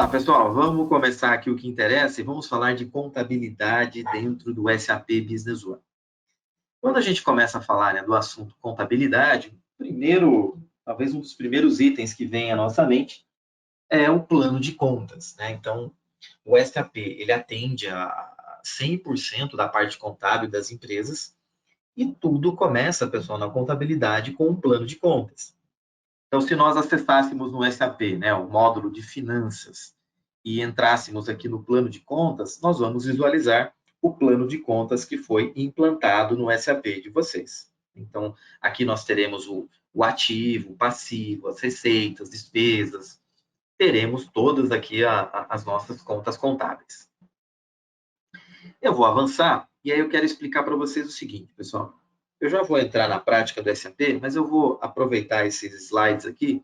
lá, pessoal, vamos começar aqui o que interessa e vamos falar de contabilidade dentro do SAP Business One. Quando a gente começa a falar, né, do assunto contabilidade, talvez um dos primeiros itens que vem à nossa mente é o plano de contas, né? Então, o SAP, ele atende a 100% da parte contábil das empresas e tudo começa, pessoal, na contabilidade com um plano de contas. Então, se nós acessássemos no SAP, né, o módulo de finanças, e entrássemos aqui no plano de contas, nós vamos visualizar o plano de contas que foi implantado no SAP de vocês. Então, aqui nós teremos o ativo, o passivo, as receitas, despesas, teremos todas aqui as nossas contas contábeis. Eu vou avançar e aí eu quero explicar para vocês o seguinte, pessoal. Eu já vou entrar na prática do SAP, mas eu vou aproveitar esses slides aqui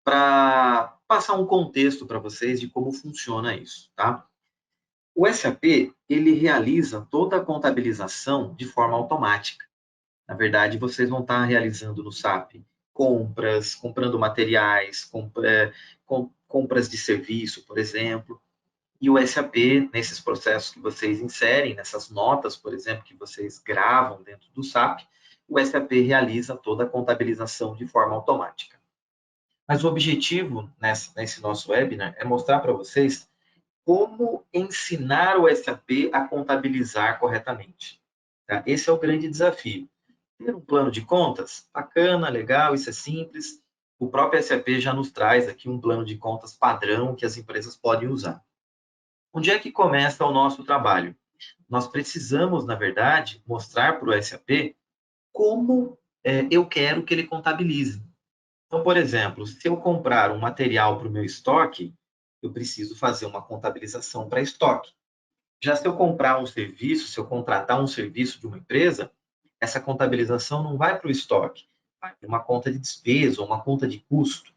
para passar um contexto para vocês de como funciona isso, tá? O SAP, ele realiza toda a contabilização de forma automática. Na verdade, vocês vão estar realizando no SAP compras, comprando materiais, compras de serviço, por exemplo. E o SAP, nesses processos que vocês inserem, nessas notas, por exemplo, que vocês gravam dentro do SAP, o SAP realiza toda a contabilização de forma automática. Mas o objetivo nesse nosso webinar é mostrar para vocês como ensinar o SAP a contabilizar corretamente. Tá? Esse é o grande desafio. Ter um plano de contas, bacana, legal, isso é simples. O próprio SAP já nos traz aqui um plano de contas padrão que as empresas podem usar. Onde é que começa o nosso trabalho? Nós precisamos, na verdade, mostrar para o SAP como eu quero que ele contabilize. Então, por exemplo, se eu comprar um material para o meu estoque, eu preciso fazer uma contabilização para estoque. Já se eu comprar um serviço, se eu contratar um serviço de uma empresa, essa contabilização não vai para o estoque, vai para uma conta de despesa ou uma conta de custo.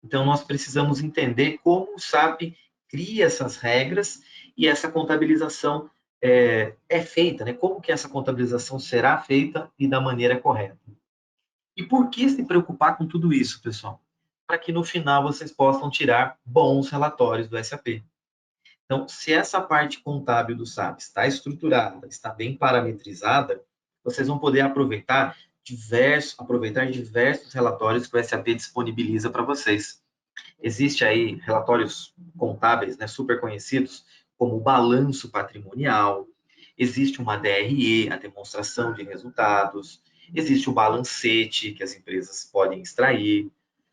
Então, nós precisamos entender como o SAP cria essas regras e essa contabilização é feita, né? Como que essa contabilização será feita e da maneira correta. E por que se preocupar com tudo isso, pessoal? Para que no final vocês possam tirar bons relatórios do SAP. Então, se essa parte contábil do SAP está estruturada, está bem parametrizada, vocês vão poder aproveitar diversos relatórios que o SAP disponibiliza para vocês. Existe aí relatórios contábeis, né, super conhecidos, como o balanço patrimonial, existe uma DRE, a demonstração de resultados, existe o balancete que as empresas podem extrair.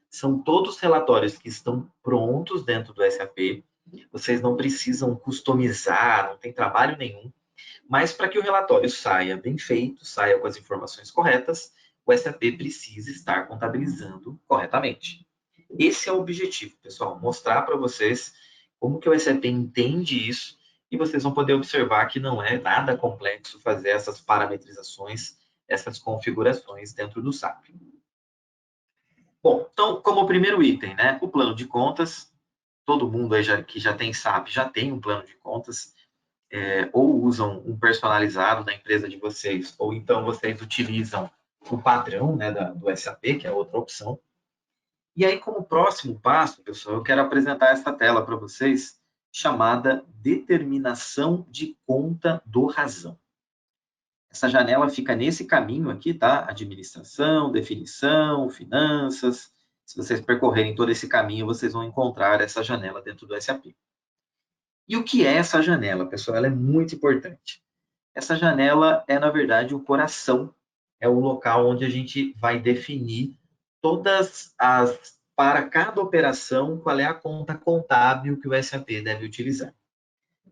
São todos relatórios que estão prontos dentro do SAP. Vocês não precisam customizar, não tem trabalho nenhum. Mas para que o relatório saia bem feito, saia com as informações corretas, o SAP precisa estar contabilizando corretamente. Esse é o objetivo, pessoal, mostrar para vocês como que o SAP entende isso e vocês vão poder observar que não é nada complexo fazer essas parametrizações, essas configurações dentro do SAP. Bom, então, como primeiro item, né, o plano de contas, todo mundo aí que já tem SAP já tem um plano de contas, ou usam um personalizado da empresa de vocês, ou então vocês utilizam o padrão, né, do SAP, que é outra opção. E aí, como próximo passo, pessoal, eu quero apresentar essa tela para vocês, chamada Determinação de Conta do Razão. Essa janela fica nesse caminho aqui, tá? Administração, definição, finanças. Se vocês percorrerem todo esse caminho, vocês vão encontrar essa janela dentro do SAP. E o que é essa janela, pessoal? Ela é muito importante. Essa janela é, na verdade, o coração, é o local onde a gente vai definir para cada operação, qual é a conta contábil que o SAP deve utilizar.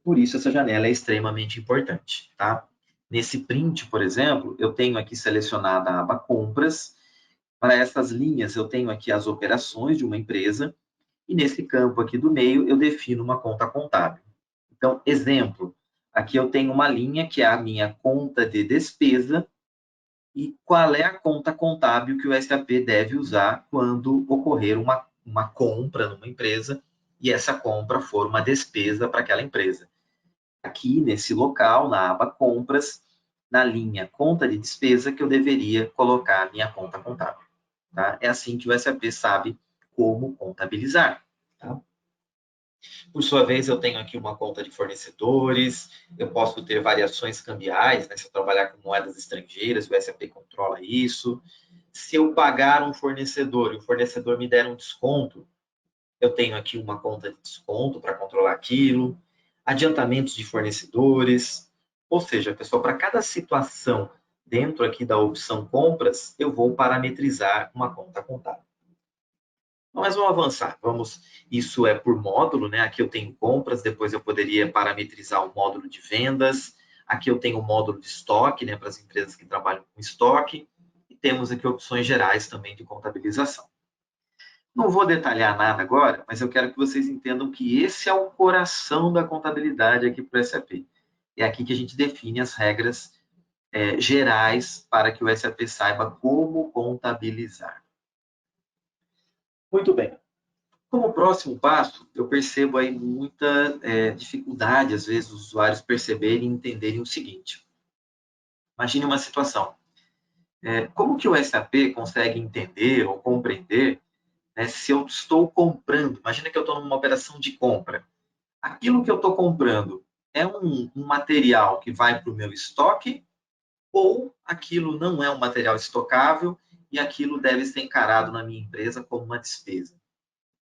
Por isso, essa janela é extremamente importante, tá? Nesse print, por exemplo, eu tenho aqui selecionada a aba compras. Para essas linhas, eu tenho aqui as operações de uma empresa. E nesse campo aqui do meio, eu defino uma conta contábil. Então, exemplo, aqui eu tenho uma linha que é a minha conta de despesa e qual é a conta contábil que o SAP deve usar quando ocorrer uma compra numa empresa e essa compra for uma despesa para aquela empresa. Aqui, nesse local, na aba compras, na linha conta de despesa, que eu deveria colocar a minha conta contábil. Tá? É assim que o SAP sabe como contabilizar. Tá? Por sua vez, eu tenho aqui uma conta de fornecedores, eu posso ter variações cambiais, né? Se eu trabalhar com moedas estrangeiras, o SAP controla isso. Se eu pagar um fornecedor e o fornecedor me der um desconto, eu tenho aqui uma conta de desconto para controlar aquilo. Adiantamentos de fornecedores. Ou seja, pessoal, para cada situação dentro aqui da opção compras, eu vou parametrizar uma conta contábil. Mas vamos avançar. Isso é por módulo, né? Aqui eu tenho compras, depois eu poderia parametrizar o módulo de vendas. Aqui eu tenho o módulo de estoque, né? Para as empresas que trabalham com estoque. E temos aqui opções gerais também de contabilização. Não vou detalhar nada agora, mas eu quero que vocês entendam que esse é o coração da contabilidade aqui para o SAP. É aqui que a gente define as regras gerais para que o SAP saiba como contabilizar. Muito bem. Como próximo passo, eu percebo aí muita dificuldade, às vezes, dos usuários perceberem e entenderem o seguinte. Imagine uma situação. Como que o SAP consegue entender ou compreender, né, se eu estou comprando? Imagina que eu estou numa operação de compra. Aquilo que eu estou comprando é um material que vai para o meu estoque ou aquilo não é um material estocável e aquilo deve ser encarado na minha empresa como uma despesa?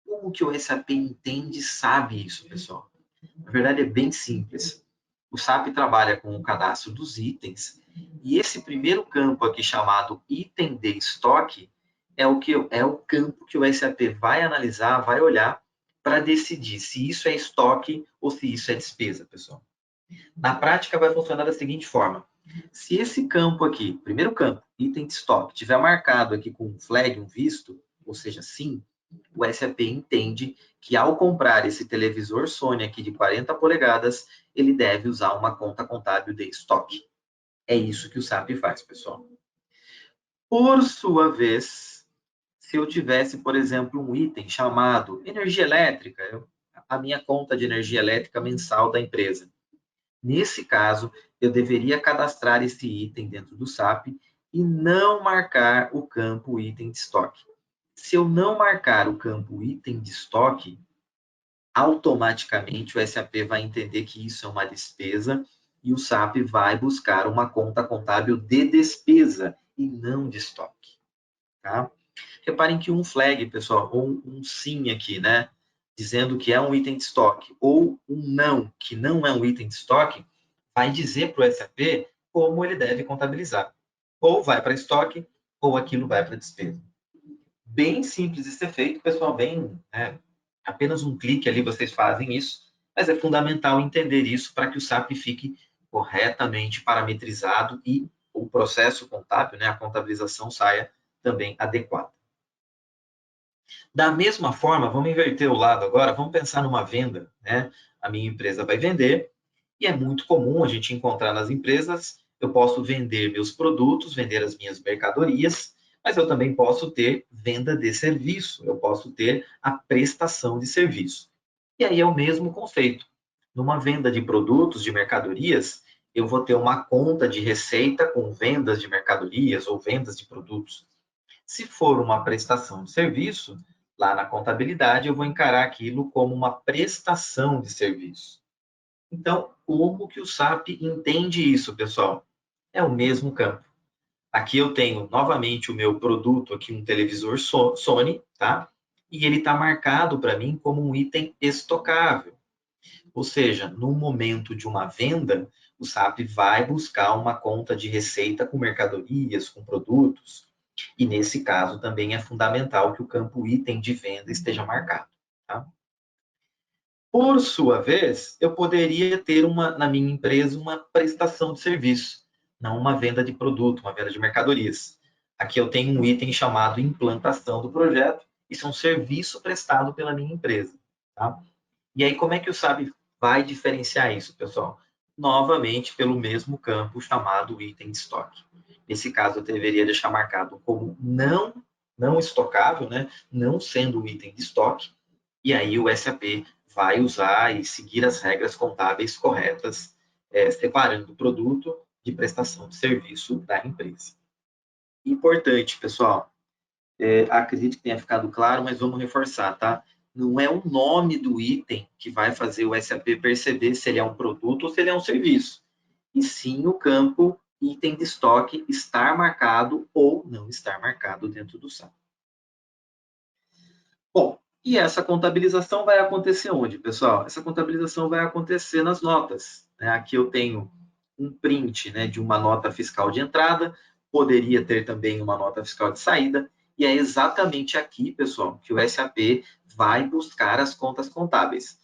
Como que o SAP entende e sabe isso, pessoal? Na verdade, é bem simples. O SAP trabalha com o cadastro dos itens e esse primeiro campo aqui chamado item de estoque é o campo que o SAP vai analisar, vai olhar para decidir se isso é estoque ou se isso é despesa, pessoal. Na prática, vai funcionar da seguinte forma. Se esse campo aqui, primeiro campo, item de estoque, tiver marcado aqui com um flag, um visto, ou seja, sim, o SAP entende que ao comprar esse televisor Sony aqui de 40 polegadas, ele deve usar uma conta contábil de estoque. É isso que o SAP faz, pessoal. Por sua vez, se eu tivesse, por exemplo, um item chamado energia elétrica, a minha conta de energia elétrica mensal da empresa. Nesse caso, eu deveria cadastrar esse item dentro do SAP e não marcar o campo item de estoque. Se eu não marcar o campo item de estoque, automaticamente o SAP vai entender que isso é uma despesa e o SAP vai buscar uma conta contábil de despesa e não de estoque. Tá? Reparem que um flag, pessoal, ou um sim aqui, né? Dizendo que é um item de estoque, ou um não, que não é um item de estoque, vai dizer para o SAP como ele deve contabilizar. Ou vai para estoque, ou aquilo vai para despesa. Bem simples de ser feito, pessoal, bem, apenas um clique ali vocês fazem isso, mas é fundamental entender isso para que o SAP fique corretamente parametrizado e o processo contábil, né, a contabilização saia também adequada. Da mesma forma, vamos inverter o lado agora, vamos pensar numa venda, né? A minha empresa vai vender e é muito comum a gente encontrar nas empresas, eu posso vender meus produtos, vender as minhas mercadorias, mas eu também posso ter venda de serviço, eu posso ter a prestação de serviço. E aí é o mesmo conceito. Numa venda de produtos, de mercadorias, eu vou ter uma conta de receita com vendas de mercadorias ou vendas de produtos. Se for uma prestação de serviço, lá na contabilidade eu vou encarar aquilo como uma prestação de serviço. Então, como que o SAP entende isso, pessoal? É o mesmo campo. Aqui eu tenho novamente o meu produto, aqui um televisor Sony, tá? E ele está marcado para mim como um item estocável. Ou seja, no momento de uma venda, o SAP vai buscar uma conta de receita com mercadorias, com produtos. E nesse caso também é fundamental que o campo item de venda esteja marcado. Tá? Por sua vez, eu poderia ter na minha empresa uma prestação de serviço, não uma venda de produto, uma venda de mercadorias. Aqui eu tenho um item chamado implantação do projeto, isso é um serviço prestado pela minha empresa. Tá? E aí, como é que o SAP vai diferenciar isso, pessoal? Novamente, pelo mesmo campo chamado item de estoque. Nesse caso, eu deveria deixar marcado como não estocável, né? Não sendo um item de estoque. E aí o SAP vai usar e seguir as regras contábeis corretas, separando o produto de prestação de serviço da empresa. Importante, pessoal, acredito que tenha ficado claro, mas vamos reforçar, tá? Não é o nome do item que vai fazer o SAP perceber se ele é um produto ou se ele é um serviço, e sim o campo item de estoque estar marcado ou não estar marcado dentro do SAP. Bom, e essa contabilização vai acontecer onde, pessoal? Essa contabilização vai acontecer nas notas. Aqui eu tenho um print, de uma nota fiscal de entrada, poderia ter também uma nota fiscal de saída, e é exatamente aqui, pessoal, que o SAP vai buscar as contas contábeis.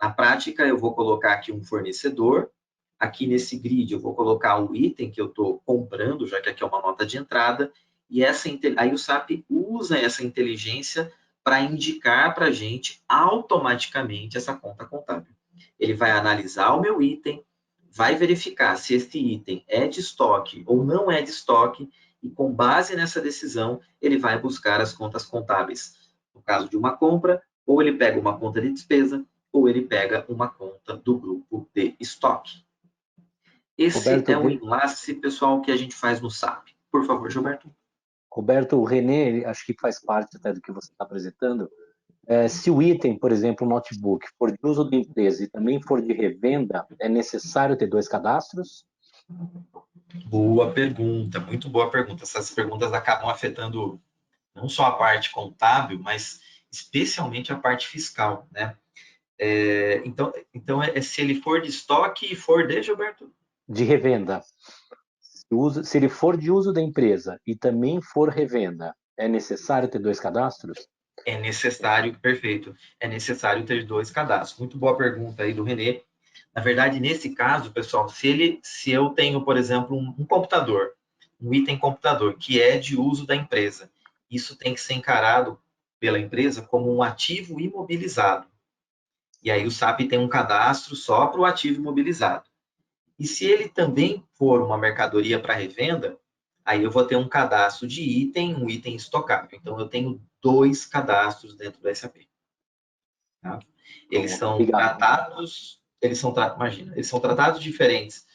Na prática, eu vou colocar aqui um fornecedor, aqui nesse grid eu vou colocar o item que eu estou comprando, já que aqui é uma nota de entrada, e aí o SAP usa essa inteligência para indicar para a gente automaticamente essa conta contábil. Ele vai analisar o meu item, vai verificar se esse item é de estoque ou não é de estoque, e com base nessa decisão, ele vai buscar as contas contábeis. No caso de uma compra, ou ele pega uma conta de despesa, ou ele pega uma conta do grupo de estoque. Esse Roberto, é o enlace, pessoal, que a gente faz no SAP. Por favor, Gilberto. Roberto, o René, acho que faz parte até do que você está apresentando. Se o item, por exemplo, o notebook, for de uso da empresa e também for de revenda, é necessário ter 2 cadastros? Boa pergunta, muito boa pergunta. Essas perguntas acabam afetando não só a parte contábil, mas especialmente a parte fiscal, né? Então se ele for de estoque e for de, Gilberto? De revenda. Se ele for de uso da empresa e também for revenda, é necessário ter 2 cadastros? É necessário, perfeito, é necessário ter 2 cadastros. Muito boa pergunta aí do Renê. Na verdade, nesse caso, pessoal, se eu tenho, por exemplo, um computador, um item computador, que é de uso da empresa, isso tem que ser encarado pela empresa como um ativo imobilizado. E aí o SAP tem um cadastro só para o ativo imobilizado. E se ele também for uma mercadoria para revenda, aí eu vou ter um cadastro de item, um item estocável. Então eu tenho 2 cadastros dentro do SAP. Tá? Eles são Obrigado. tratados, imagina, eles são tratados diferentes,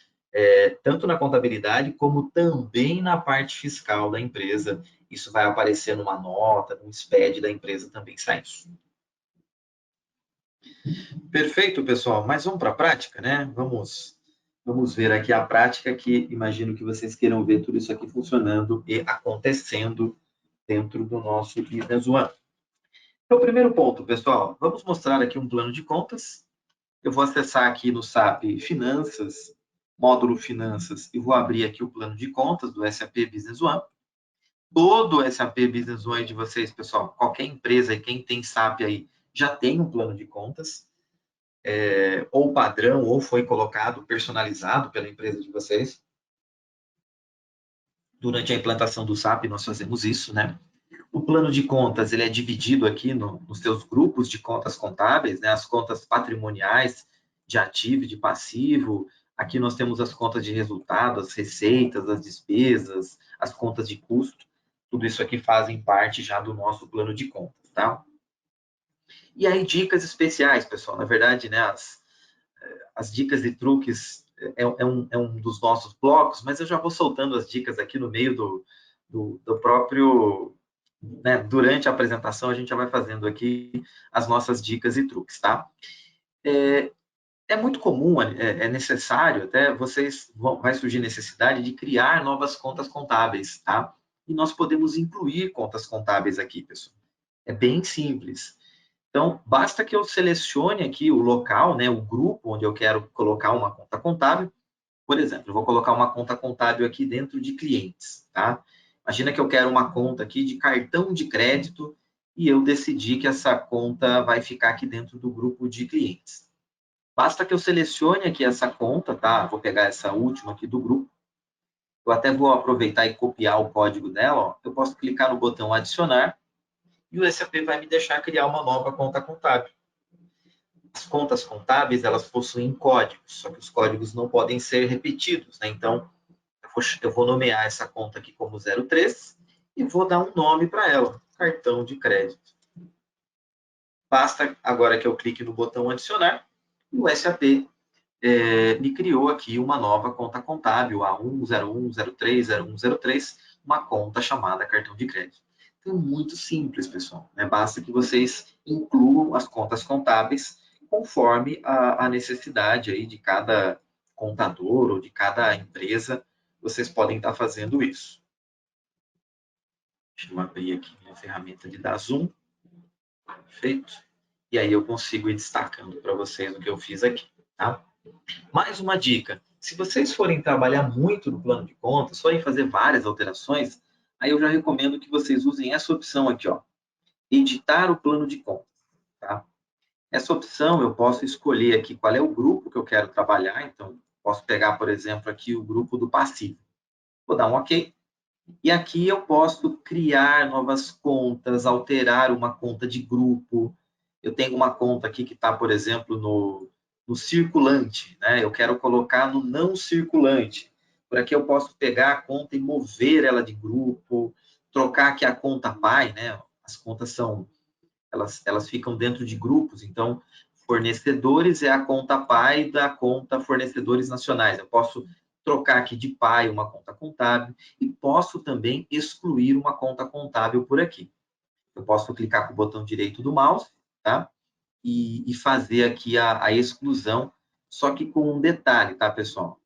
tanto na contabilidade como também na parte fiscal da empresa. Isso vai aparecer numa nota, no SPED da empresa também sai isso. Perfeito, pessoal. Mas vamos para a prática, né? Vamos ver aqui a prática, que imagino que vocês queiram ver tudo isso aqui funcionando e acontecendo dentro do nosso Business One. Então, primeiro ponto, pessoal, vamos mostrar aqui um plano de contas. Eu vou acessar aqui no SAP Finanças, módulo Finanças, e vou abrir aqui o plano de contas do SAP Business One. Todo o SAP Business One de vocês, pessoal, qualquer empresa e quem tem SAP aí, já tem um plano de contas. Ou padrão, ou foi colocado, personalizado pela empresa de vocês. Durante a implantação do SAP, nós fazemos isso, né? O plano de contas, ele é dividido aqui nos seus grupos de contas contábeis, né? As contas patrimoniais, de ativo e de passivo. Aqui nós temos as contas de resultado, as receitas, as despesas, as contas de custo. Tudo isso aqui fazem parte já do nosso plano de contas, tá? E aí, dicas especiais, pessoal. Na verdade, né, as dicas e truques é um dos nossos blocos, mas eu já vou soltando as dicas aqui no meio do próprio, né, durante a apresentação, a gente já vai fazendo aqui as nossas dicas e truques, tá? É muito comum, é necessário, até vai surgir necessidade de criar novas contas contábeis, tá? E nós podemos incluir contas contábeis aqui, pessoal. É bem simples. Então, basta que eu selecione aqui o local, né, o grupo onde eu quero colocar uma conta contábil. Por exemplo, eu vou colocar uma conta contábil aqui dentro de clientes, tá? Imagina que eu quero uma conta aqui de cartão de crédito e eu decidi que essa conta vai ficar aqui dentro do grupo de clientes. Basta que eu selecione aqui essa conta, tá? Vou pegar essa última aqui do grupo. Eu até vou aproveitar e copiar o código dela, ó. Eu posso clicar no botão adicionar e o SAP vai me deixar criar uma nova conta contábil. As contas contábeis, elas possuem códigos, só que os códigos não podem ser repetidos, né? Então, eu vou nomear essa conta aqui como 03 e vou dar um nome para ela, cartão de crédito. Basta agora que eu clique no botão adicionar e o SAP me criou aqui uma nova conta contábil, A101030103, uma conta chamada cartão de crédito. É muito simples, pessoal, né? Basta que vocês incluam as contas contábeis conforme a necessidade aí de cada contador ou de cada empresa, vocês podem estar fazendo isso. Deixa eu abrir aqui minha ferramenta de dar zoom. Perfeito. E aí eu consigo ir destacando para vocês o que eu fiz aqui, tá? Mais uma dica. Se vocês forem trabalhar muito no plano de contas, forem fazer várias alterações, aí eu já recomendo que vocês usem essa opção aqui, ó. Editar o plano de contas, tá? Essa opção eu posso escolher aqui qual é o grupo que eu quero trabalhar. Então, posso pegar, por exemplo, aqui o grupo do passivo. Vou dar um OK. E aqui eu posso criar novas contas, alterar uma conta de grupo. Eu tenho uma conta aqui que está, por exemplo, no circulante, né? Eu quero colocar no não circulante. Por aqui eu posso pegar a conta e mover ela de grupo, trocar aqui a conta pai, né? As contas são, elas ficam dentro de grupos, então fornecedores é a conta pai da conta fornecedores nacionais. Eu posso trocar aqui de pai uma conta contábil e posso também excluir uma conta contábil por aqui. Eu posso clicar com o botão direito do mouse, tá? E fazer aqui a exclusão, só que com um detalhe, tá, pessoal?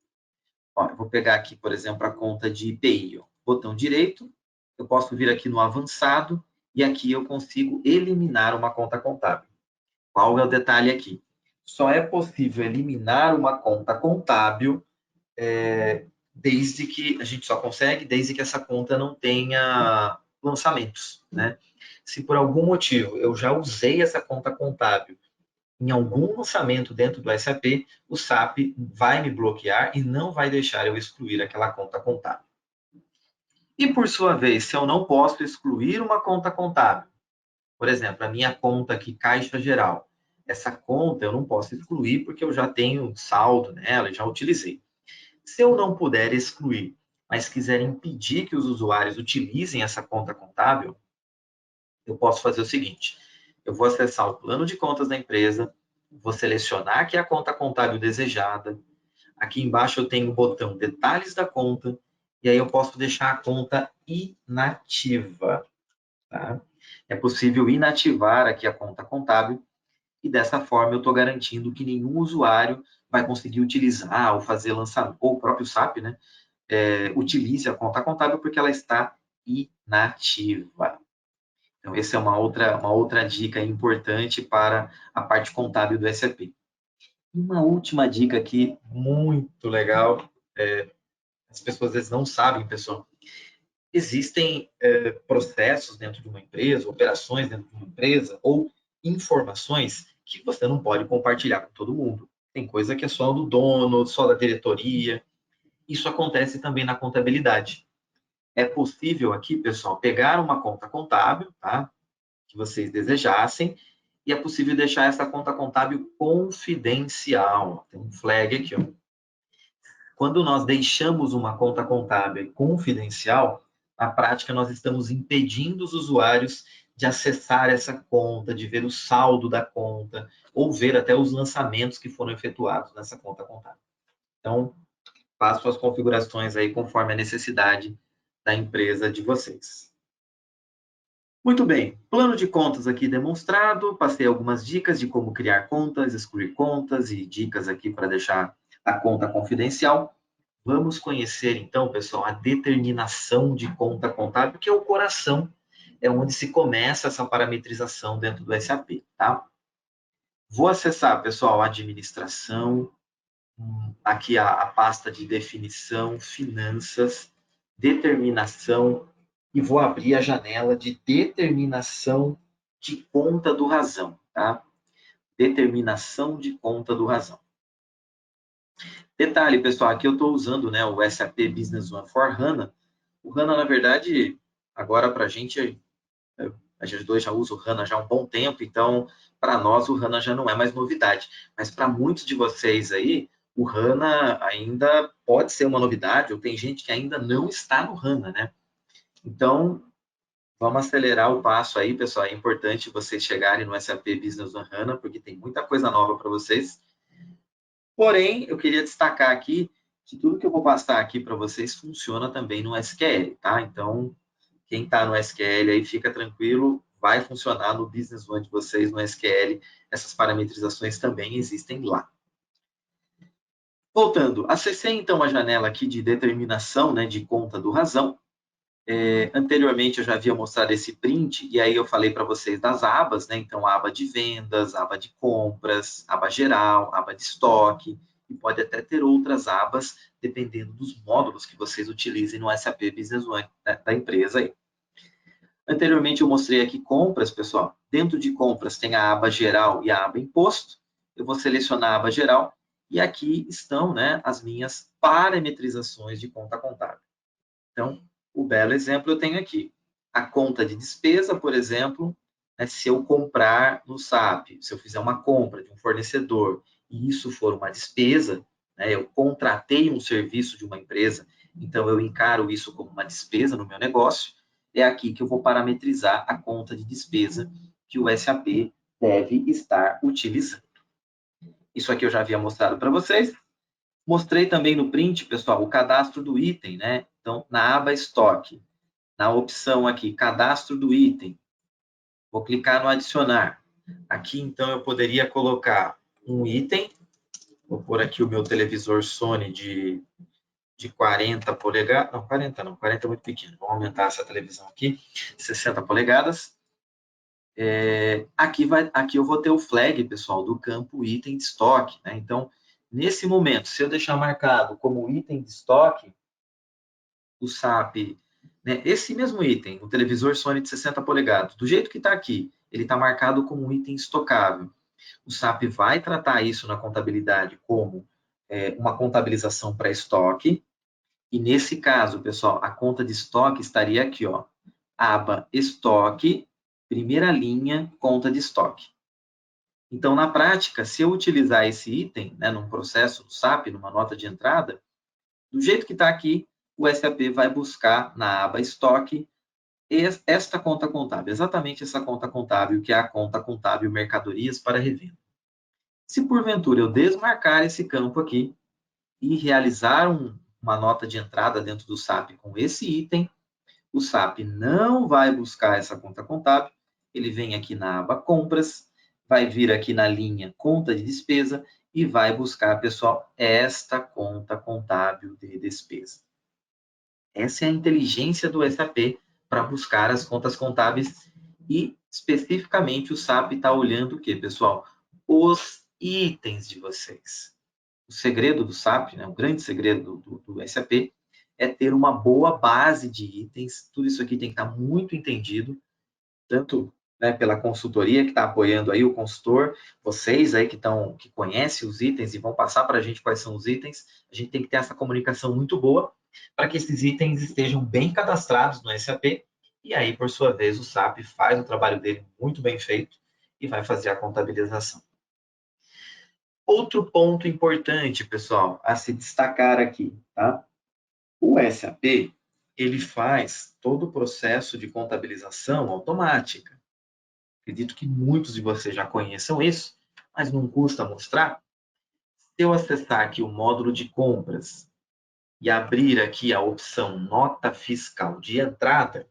Ó, eu vou pegar aqui, por exemplo, a conta de IPI, ó. Botão direito, eu posso vir aqui no avançado e aqui eu consigo eliminar uma conta contábil. Qual é o detalhe aqui? Só é possível eliminar uma conta contábil desde que a gente só consegue desde que essa conta não tenha lançamentos, né? Se por algum motivo eu já usei essa conta contábil em algum lançamento dentro do SAP, o SAP vai me bloquear e não vai deixar eu excluir aquela conta contábil. E por sua vez, se eu não posso excluir uma conta contábil, por exemplo, a minha conta aqui, Caixa Geral, essa conta eu não posso excluir porque eu já tenho saldo nela e já utilizei. Se eu não puder excluir, mas quiser impedir que os usuários utilizem essa conta contábil, eu posso fazer o seguinte: eu vou acessar o plano de contas da empresa, vou selecionar aqui a conta contábil desejada. Aqui embaixo eu tenho o botão Detalhes da conta, e aí eu posso deixar a conta inativa. Tá? É possível inativar aqui a conta contábil, e dessa forma eu estou garantindo que nenhum usuário vai conseguir utilizar ou fazer lançamento, ou o próprio SAP, né, utilize a conta contábil porque ela está inativa. Então, essa é uma outra dica importante para a parte contábil do SAP. Uma última dica aqui, muito legal, as pessoas às vezes não sabem, pessoal. Existem processos dentro de uma empresa, operações dentro de uma empresa, ou informações que você não pode compartilhar com todo mundo. Tem coisa que é só do dono, só da diretoria. Isso acontece também na contabilidade. É possível aqui, pessoal, pegar uma conta contábil, tá? Que vocês desejassem, e é possível deixar essa conta contábil confidencial. Tem um flag aqui, ó. Quando nós deixamos uma conta contábil confidencial, na prática nós estamos impedindo os usuários de acessar essa conta, de ver o saldo da conta, ou ver até os lançamentos que foram efetuados nessa conta contábil. Então, façam as configurações aí conforme a necessidade da empresa de vocês. Muito bem, plano de contas aqui demonstrado, passei algumas dicas de como criar contas, excluir contas e dicas aqui para deixar a conta confidencial. Vamos conhecer então, pessoal, a determinação de conta contábil, que é o coração, é onde se começa essa parametrização dentro do SAP, tá? Vou acessar, pessoal, a administração, aqui a pasta de definição, finanças, determinação, e vou abrir a janela de determinação de conta do razão, tá? Determinação de conta do razão. Detalhe, pessoal, aqui eu estou usando, né, o SAP Business One for HANA. O HANA, na verdade, agora para a gente dois já usa o HANA já há um bom tempo, então para nós o HANA já não é mais novidade. Mas para muitos de vocês aí, o HANA ainda pode ser uma novidade, ou tem gente que ainda não está no HANA, né? Então, vamos acelerar o passo aí, pessoal. É importante vocês chegarem no SAP Business One HANA, porque tem muita coisa nova para vocês. Porém, eu queria destacar aqui que tudo que eu vou passar aqui para vocês funciona também no SQL, tá? Então, Quem está no SQL aí, fica tranquilo, vai funcionar no Business One de vocês, no SQL. Essas parametrizações também existem lá. Voltando, acessei então a janela aqui de determinação, né, de conta do razão. Anteriormente eu já havia mostrado esse print, e aí eu falei para vocês das abas, né? Então, aba de vendas, aba de compras, aba geral, aba de estoque, e pode até ter outras abas, dependendo dos módulos que vocês utilizem no SAP Business One da empresa aí. Anteriormente eu mostrei aqui compras, pessoal. Dentro de compras tem a aba geral e a aba imposto. Eu vou selecionar a aba geral, e aqui estão, né, as minhas parametrizações de conta contábil. Então, o belo exemplo eu tenho aqui. A conta de despesa, por exemplo, né, se eu comprar no SAP, se eu fizer uma compra de um fornecedor e isso for uma despesa, né, eu contratei um serviço de uma empresa, então eu encaro isso como uma despesa no meu negócio, é aqui que eu vou parametrizar a conta de despesa que o SAP deve estar utilizando. Isso aqui eu já havia mostrado para vocês. Mostrei também no print, pessoal, o cadastro do item, né? Então, na aba estoque, na opção aqui, cadastro do item, vou clicar no adicionar. Aqui, então, eu poderia colocar um item, vou pôr aqui o meu televisor Sony de 40 polegadas, não, 40 não, 40 é muito pequeno, vou aumentar essa televisão aqui, 60 polegadas. Aqui eu vou ter o flag, pessoal, do campo item de estoque, né? Então, nesse momento, se eu deixar marcado como item de estoque, o SAP, né, esse mesmo item, o televisor Sony de 60 polegadas, do jeito que está aqui, ele está marcado como um item estocável. O SAP vai tratar isso na contabilidade como uma contabilização para estoque, e nesse caso, pessoal, a conta de estoque estaria aqui, ó, aba estoque, primeira linha, conta de estoque. Então, na prática, se eu utilizar esse item, né, num processo do SAP, numa nota de entrada, do jeito que está aqui, o SAP vai buscar na aba estoque esta conta contábil, exatamente essa conta contábil, que é a conta contábil mercadorias para revenda. Se porventura eu desmarcar esse campo aqui e realizar uma nota de entrada dentro do SAP com esse item, o SAP não vai buscar essa conta contábil, ele vem aqui na aba compras, vai vir aqui na linha conta de despesa e vai buscar, pessoal, esta conta contábil de despesa. Essa é a inteligência do SAP para buscar as contas contábeis e, especificamente, o SAP está olhando o quê, pessoal? Os itens de vocês. O segredo do SAP, né, o grande segredo do SAP, é ter uma boa base de itens. Tudo isso aqui tem que estar muito entendido, tanto, né, pela consultoria que está apoiando aí o consultor, vocês aí que conhecem os itens e vão passar para a gente quais são os itens. A gente tem que ter essa comunicação muito boa para que esses itens estejam bem cadastrados no SAP, e aí, por sua vez, o SAP faz o trabalho dele muito bem feito e vai fazer a contabilização. Outro ponto importante, pessoal, a se destacar aqui, tá? O SAP, ele faz todo o processo de contabilização automática. Acredito que muitos de vocês já conheçam isso, mas não custa mostrar. Se eu acessar aqui o módulo de compras e abrir aqui a opção nota fiscal de entrada,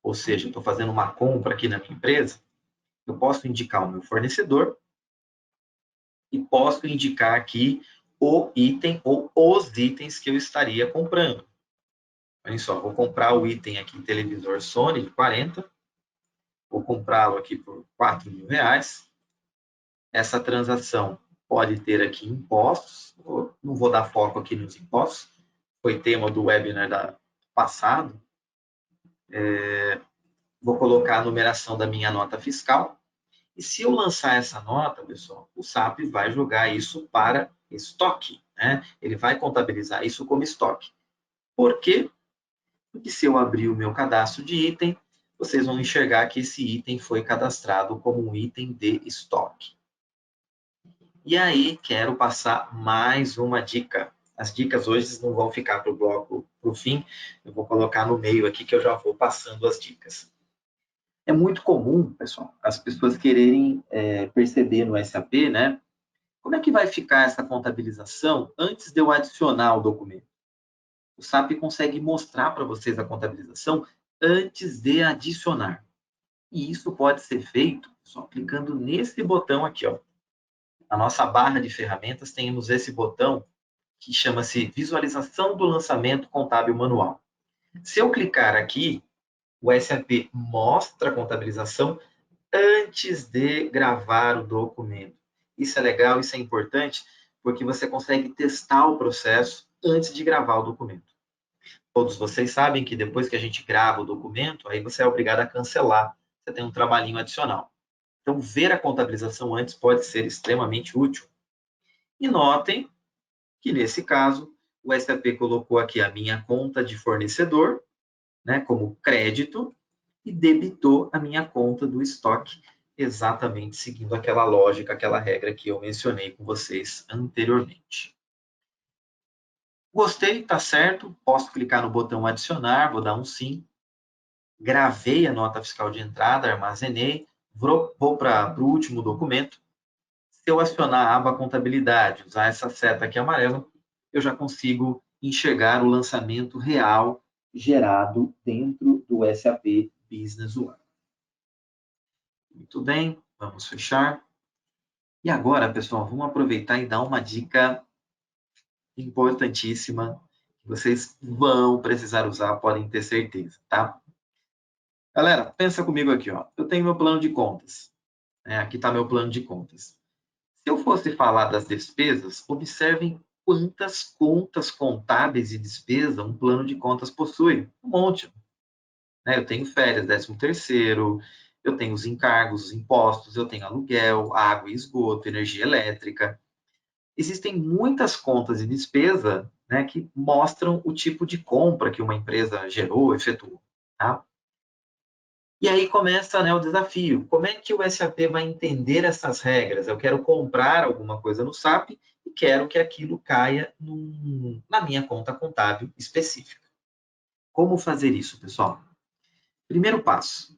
ou seja, eu estou fazendo uma compra aqui na minha empresa, eu posso indicar o meu fornecedor e posso indicar aqui o item ou os itens que eu estaria comprando. Olha só, vou comprar o item aqui, televisor Sony de 40, vou comprá-lo aqui por R$4.000. Essa transação pode ter aqui impostos, não vou dar foco aqui nos impostos, foi tema do webinar passado. Vou colocar a numeração da minha nota fiscal. E se eu lançar essa nota, pessoal, o SAP vai jogar isso para estoque, né? Ele vai contabilizar isso como estoque. Por quê? Porque se eu abrir o meu cadastro de item, vocês vão enxergar que esse item foi cadastrado como um item de estoque. E aí, quero passar mais uma dica. As dicas hoje não vão ficar para o bloco, para o fim, eu vou colocar no meio aqui que eu já vou passando as dicas. É muito comum, pessoal, as pessoas quererem perceber no SAP, né? Como é que vai ficar essa contabilização antes de eu adicionar o documento? O SAP consegue mostrar para vocês a contabilização antes de adicionar. E isso pode ser feito só clicando nesse botão aqui, ó. Na nossa barra de ferramentas, temos esse botão que chama-se Visualização do Lançamento Contábil Manual. Se eu clicar aqui, o SAP mostra a contabilização antes de gravar o documento. Isso é legal, isso é importante, porque você consegue testar o processo antes de gravar o documento. Todos vocês sabem que depois que a gente grava o documento, aí você é obrigado a cancelar. Você tem um trabalhinho adicional. Então, ver a contabilização antes pode ser extremamente útil. E notem que, nesse caso, o SAP colocou aqui a minha conta de fornecedor, né, como crédito, e debitou a minha conta do estoque, exatamente seguindo aquela lógica, aquela regra que eu mencionei com vocês anteriormente. Gostei, tá certo, posso clicar no botão adicionar, vou dar um sim, gravei a nota fiscal de entrada, armazenei, vou para o último documento. Se eu acionar a aba contabilidade, usar essa seta aqui amarela, eu já consigo enxergar o lançamento real gerado dentro do SAP Business One. Muito bem, vamos fechar. E agora, pessoal, vamos aproveitar e dar uma dica importantíssima que vocês vão precisar usar, podem ter certeza, tá? Galera, pensa comigo aqui, ó. Eu tenho meu plano de contas. Aqui está meu plano de contas. Se eu fosse falar das despesas, observem quantas contas contábeis e despesa um plano de contas possui. Um monte. Eu tenho férias, 13º, eu tenho os encargos, os impostos, eu tenho aluguel, água e esgoto, energia elétrica. Existem muitas contas de despesa, que mostram o tipo de compra que uma empresa gerou, efetuou. Tá? E aí começa o desafio. Como é que o SAP vai entender essas regras? Eu quero comprar alguma coisa no SAP e quero que aquilo caia na minha conta contábil específica. Como fazer isso, pessoal? Primeiro passo.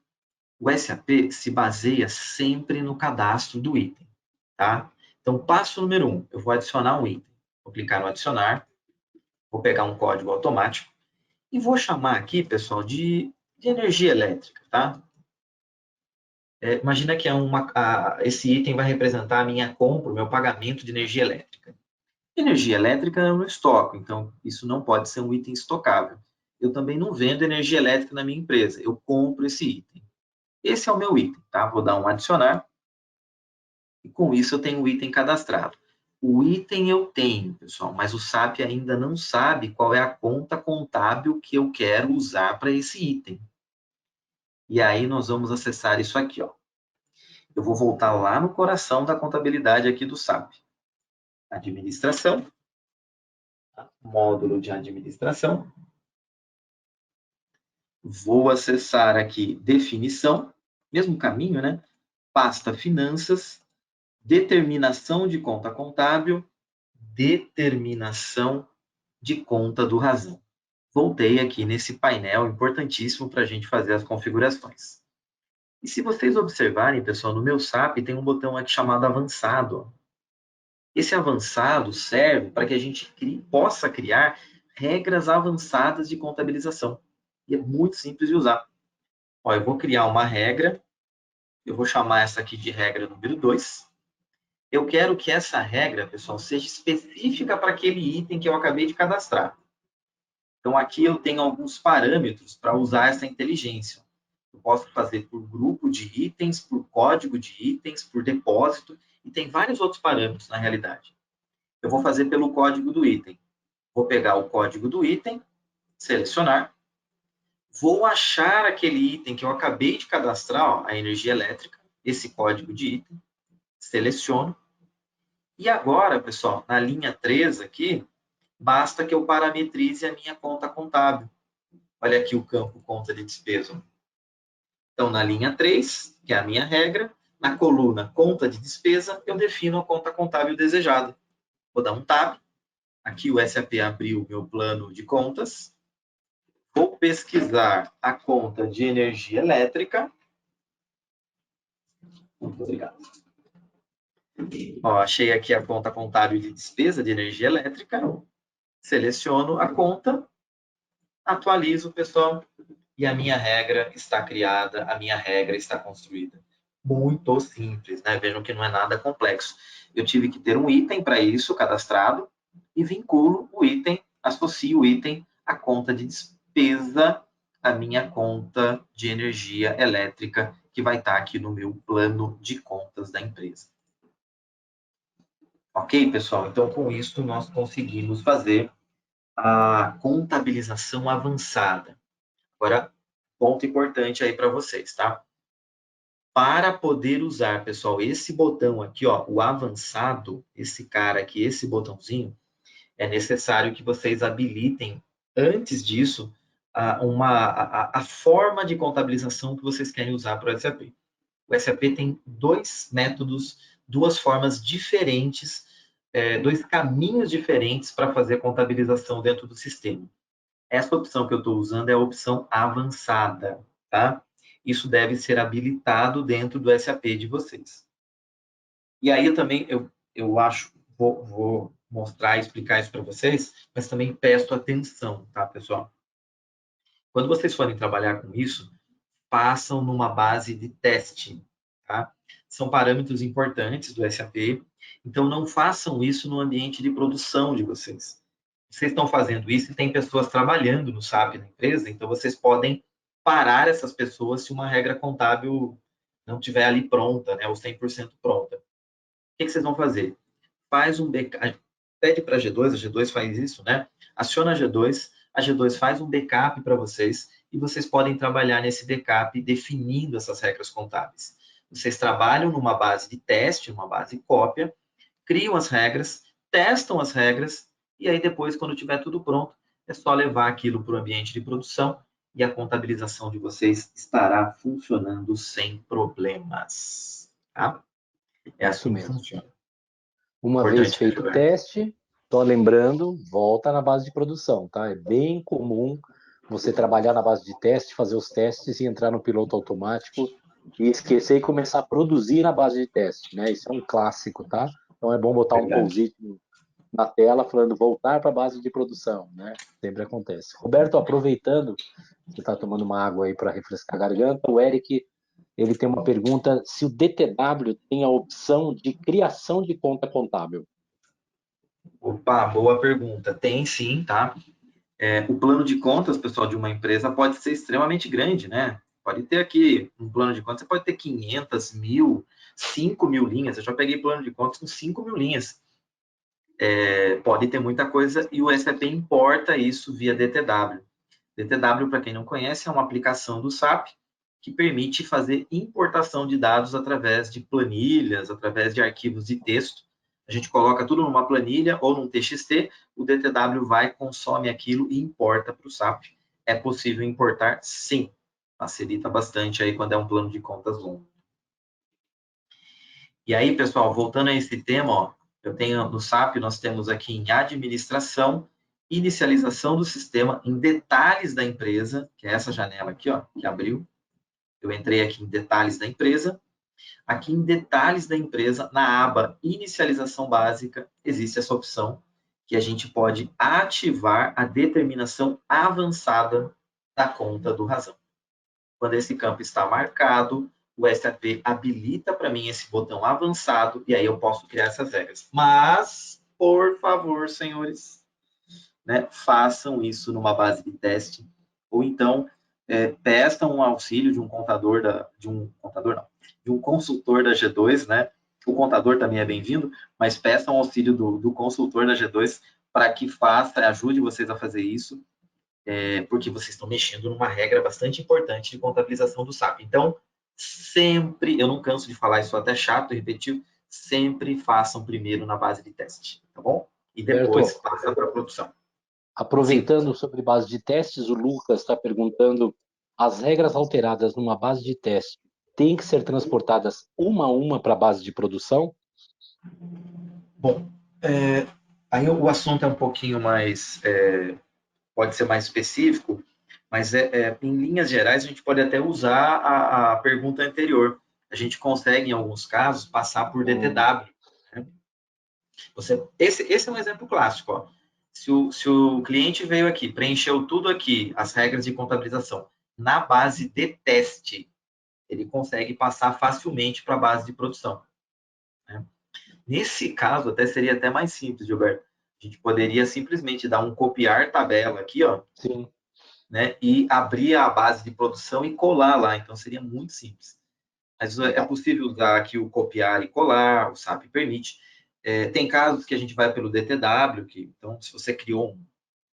O SAP se baseia sempre no cadastro do item. Tá? Então, passo número 1. Eu vou adicionar um item. Vou clicar no adicionar. Vou pegar um código automático. E vou chamar aqui, pessoal, de energia elétrica. Tá? Imagina que esse item vai representar a minha compra, o meu pagamento de energia elétrica. Energia elétrica eu não estoco, então isso não pode ser um item estocável. Eu também não vendo energia elétrica na minha empresa, eu compro esse item. Esse é o meu item, tá? Vou dar um adicionar e com isso eu tenho o item cadastrado. O item eu tenho, pessoal, mas o SAP ainda não sabe qual é a conta contábil que eu quero usar para esse item. E aí nós vamos acessar isso aqui, ó. Eu vou voltar lá no coração da contabilidade aqui do SAP. Administração, módulo de administração. Vou acessar aqui definição, mesmo caminho, né? Pasta finanças, determinação de conta contábil, determinação de conta do razão. Voltei aqui nesse painel importantíssimo para a gente fazer as configurações. E se vocês observarem, pessoal, no meu SAP tem um botão aqui chamado avançado. Esse avançado serve para que a gente possa criar regras avançadas de contabilização. E é muito simples de usar. Eu vou criar uma regra, eu vou chamar essa aqui de regra número 2. Eu quero que essa regra, pessoal, seja específica para aquele item que eu acabei de cadastrar. Então, aqui eu tenho alguns parâmetros para usar essa inteligência. Eu posso fazer por grupo de itens, por código de itens, por depósito, e tem vários outros parâmetros na realidade. Eu vou fazer pelo código do item. Vou pegar o código do item, selecionar, vou achar aquele item que eu acabei de cadastrar, a energia elétrica, esse código de item, seleciono. E agora, pessoal, na linha 3 aqui, basta que eu parametrize a minha conta contábil. Olha aqui o campo conta de despesa. Então, na linha 3, que é a minha regra, na coluna conta de despesa, eu defino a conta contábil desejada. Vou dar um tab. Aqui o SAP abriu o meu plano de contas. Vou pesquisar a conta de energia elétrica. Muito obrigado. Achei aqui a conta contábil de despesa de energia elétrica. Seleciono a conta, atualizo, pessoal, e a minha regra está criada, a minha regra está construída. Muito simples, né? Vejam que não é nada complexo. Eu tive que ter um item para isso cadastrado e vinculo o item, associo o item à conta de despesa, à minha conta de energia elétrica, que vai estar aqui no meu plano de contas da empresa. Ok, pessoal? Então, com isso, nós conseguimos fazer a contabilização avançada. Agora, ponto importante aí para vocês, tá? Para poder usar, pessoal, esse botão aqui, ó, o avançado, esse cara aqui, esse botãozinho, é necessário que vocês habilitem, antes disso, a forma de contabilização que vocês querem usar para o SAP. O SAP tem dois métodos, duas formas diferentes, dois caminhos diferentes para fazer contabilização dentro do sistema. Essa opção que eu estou usando é a opção avançada, tá? Isso deve ser habilitado dentro do SAP de vocês. E aí também eu acho, vou mostrar e explicar isso para vocês, mas também peço atenção, tá, pessoal? Quando vocês forem trabalhar com isso, façam numa base de teste, tá? São parâmetros importantes do SAP, então não façam isso no ambiente de produção de vocês. Vocês estão fazendo isso e tem pessoas trabalhando no SAP na empresa, então vocês podem parar essas pessoas se uma regra contábil não estiver ali pronta, né, ou 100% pronta. O que vocês vão fazer? Faz um backup, pede para a G2 faz isso, né? Aciona a G2 faz um backup para vocês e vocês podem trabalhar nesse backup definindo essas regras contábeis. Vocês trabalham numa base de teste, numa base cópia, criam as regras, testam as regras e aí depois, quando tiver tudo pronto, é só levar aquilo para o ambiente de produção e a contabilização de vocês estará funcionando sem problemas. Tá? É assim que funciona. Uma vez Importante, né, feito o Gilberto? teste, só lembrando, volta na base de produção, tá? É bem comum você trabalhar na base de teste, fazer os testes e entrar no piloto automático e esquecer e começar a produzir na base de teste, né? Isso é um clássico, tá? Então é bom botar um Verdade. post-it na tela falando voltar para a base de produção, né? Sempre acontece. Roberto, aproveitando, você está tomando uma água aí para refrescar a garganta, o Eric, ele tem uma pergunta, se o DTW tem a opção de criação de conta contábil. Opa, boa pergunta. Tem sim, tá? O plano de contas, pessoal, de uma empresa pode ser extremamente grande, né? Pode ter aqui um plano de contas, você pode ter 500, 1000, 5.000 linhas. Eu já peguei plano de contas com 5.000 linhas. Pode ter muita coisa e o SAP importa isso via DTW. DTW, para quem não conhece, é uma aplicação do SAP que permite fazer importação de dados através de planilhas, através de arquivos de texto. A gente coloca tudo numa planilha ou num TXT, o DTW vai, consome aquilo e importa para o SAP. É possível importar? Sim. Facilita bastante aí quando é um plano de contas longo. E aí, pessoal, voltando a esse tema, ó, eu tenho no SAP, nós temos aqui em administração, inicialização do sistema, em detalhes da empresa, que é essa janela aqui, ó, que abriu. Eu entrei aqui em detalhes da empresa. Aqui em detalhes da empresa, na aba inicialização básica, existe essa opção que a gente pode ativar a determinação avançada da conta do razão. Quando esse campo está marcado, o SAP habilita para mim esse botão avançado e aí eu posso criar essas regras. Mas, por favor, senhores, né, façam isso numa base de teste ou então peçam um auxílio de um contador de um consultor da G2, né? O contador também é bem-vindo, mas peçam auxílio do consultor da G2 para que ajude vocês a fazer isso, porque vocês estão mexendo numa regra bastante importante de contabilização do SAP. Então, sempre, eu não canso de falar isso, até chato e repetitivo, sempre façam primeiro na base de teste, tá bom? E depois Roberto, passa para a produção. Sim. aproveitando sobre base de testes, o Lucas está perguntando, as regras alteradas numa base de teste têm que ser transportadas uma a uma para a base de produção? Bom, aí o assunto é um pouquinho mais, pode ser mais específico, mas em linhas gerais a gente pode até usar a pergunta anterior. A gente consegue, em alguns casos, passar por DTW. Né? Esse é um exemplo clássico. Ó. Se o cliente veio aqui, preencheu tudo aqui, as regras de contabilização, na base de teste. Ele consegue passar facilmente para a base de produção, né? Nesse caso, até seria até mais simples, Gilberto. A gente poderia simplesmente dar um copiar tabela aqui, ó, Sim. né, e abrir a base de produção e colar lá. Então, seria muito simples. Mas é possível usar aqui o copiar e colar, o SAP permite. Tem casos que a gente vai pelo DTW, então, se você criou um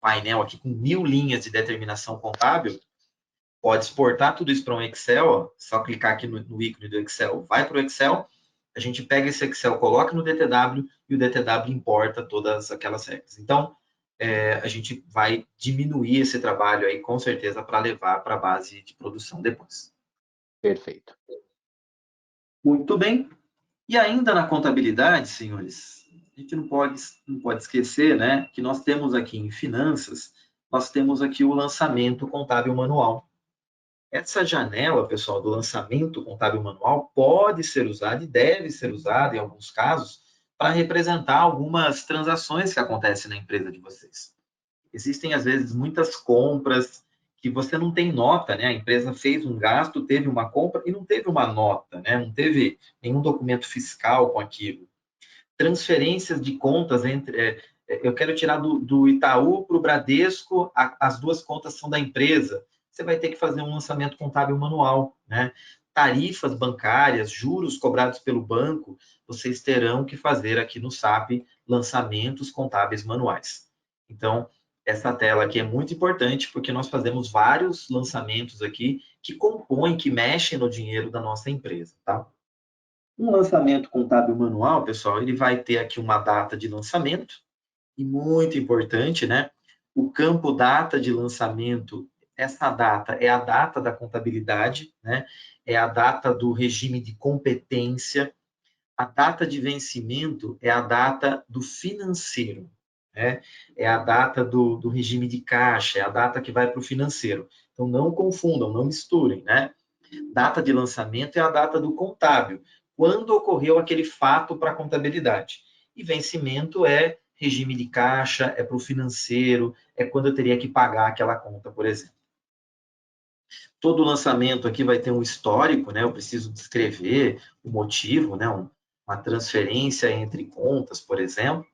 painel aqui com 1000 linhas de determinação contábil, pode exportar tudo isso para um Excel, ó, só clicar aqui no ícone do Excel, vai para o Excel, a gente pega esse Excel, coloca no DTW e o DTW importa todas aquelas regras. Então, a gente vai diminuir esse trabalho aí, com certeza, para levar para a base de produção depois. Perfeito. Muito bem. E ainda na contabilidade, senhores, a gente não pode esquecer, né, que nós temos aqui em finanças, nós temos aqui o lançamento contábil manual. Essa janela, pessoal, do lançamento contábil manual pode ser usada e deve ser usada, em alguns casos, para representar algumas transações que acontecem na empresa de vocês. Existem, às vezes, muitas compras que você não tem nota, né? A empresa fez um gasto, teve uma compra e não teve uma nota, né? Não teve nenhum documento fiscal com aquilo. Transferências de contas entre... eu quero tirar do Itaú para o Bradesco, as duas contas são da empresa. Você vai ter que fazer um lançamento contábil manual, né? Tarifas bancárias, juros cobrados pelo banco, vocês terão que fazer aqui no SAP lançamentos contábeis manuais. Então, essa tela aqui é muito importante porque nós fazemos vários lançamentos aqui que compõem, que mexem no dinheiro da nossa empresa, tá? Um lançamento contábil manual, pessoal, ele vai ter aqui uma data de lançamento, e muito importante, né? O campo data de lançamento, essa data é a data da contabilidade, né? É a data do regime de competência. A data de vencimento é a data do financeiro, né? É a data do regime de caixa, é a data que vai para o financeiro. Então, não confundam, não misturem, né? Data de lançamento é a data do contábil, quando ocorreu aquele fato para a contabilidade. E vencimento é regime de caixa, é para o financeiro, é quando eu teria que pagar aquela conta, por exemplo. Todo lançamento aqui vai ter um histórico, né? Eu preciso descrever o motivo, né? Uma transferência entre contas, por exemplo.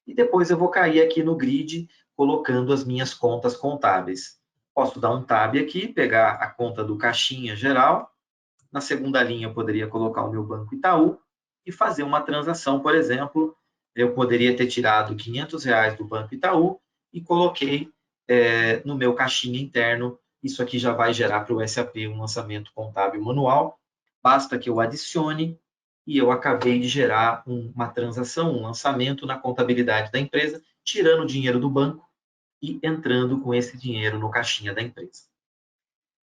E depois eu vou cair aqui no grid, colocando as minhas contas contábeis. Posso dar um tab aqui, pegar a conta do caixinha geral. Na segunda linha, eu poderia colocar o meu Banco Itaú e fazer uma transação, por exemplo. Eu poderia ter tirado R$ 500 do Banco Itaú e coloquei no meu caixinha interno. Isso aqui já vai gerar para o SAP um lançamento contábil manual. Basta que eu adicione e eu acabei de gerar uma transação, um lançamento na contabilidade da empresa, tirando o dinheiro do banco e entrando com esse dinheiro no caixinha da empresa.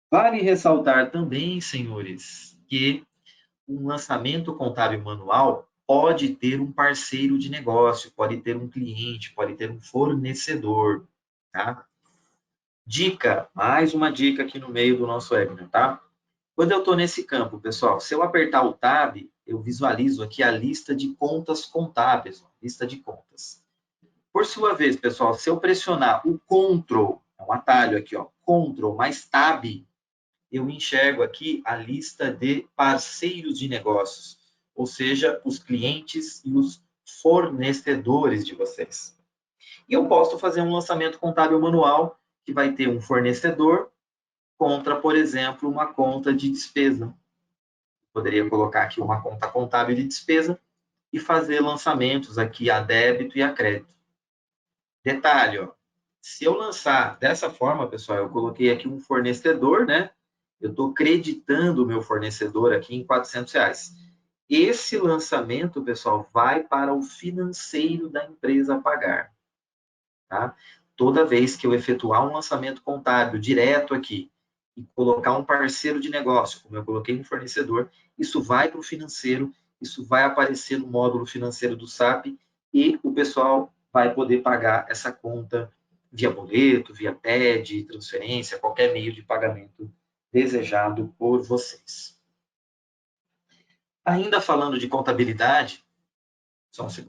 Vale ressaltar também, senhores, que um lançamento contábil manual pode ter um parceiro de negócio, pode ter um cliente, pode ter um fornecedor, tá? Dica, mais uma dica aqui no meio do nosso webinar, tá? Quando eu estou nesse campo, pessoal, se eu apertar o Tab, eu visualizo aqui a lista de contas contábeis, lista de contas. Por sua vez, pessoal, se eu pressionar o Ctrl, é um atalho aqui, ó, Ctrl mais Tab, eu enxergo aqui a lista de parceiros de negócios, ou seja, os clientes e os fornecedores de vocês. E eu posso fazer um lançamento contábil manual que vai ter um fornecedor contra, por exemplo, uma conta de despesa. Poderia colocar aqui uma conta contábil de despesa e fazer lançamentos aqui a débito e a crédito. Detalhe, ó, se eu lançar dessa forma, pessoal, eu coloquei aqui um fornecedor, né? Eu estou creditando o meu fornecedor aqui em R$ 400. Esse lançamento, pessoal, vai para o financeiro da empresa pagar. Tá? Toda vez que eu efetuar um lançamento contábil direto aqui e colocar um parceiro de negócio, como eu coloquei um fornecedor, isso vai para o financeiro, isso vai aparecer no módulo financeiro do SAP e o pessoal vai poder pagar essa conta via boleto, via TED, transferência, qualquer meio de pagamento desejado por vocês. Ainda falando de contabilidade, só um segundo.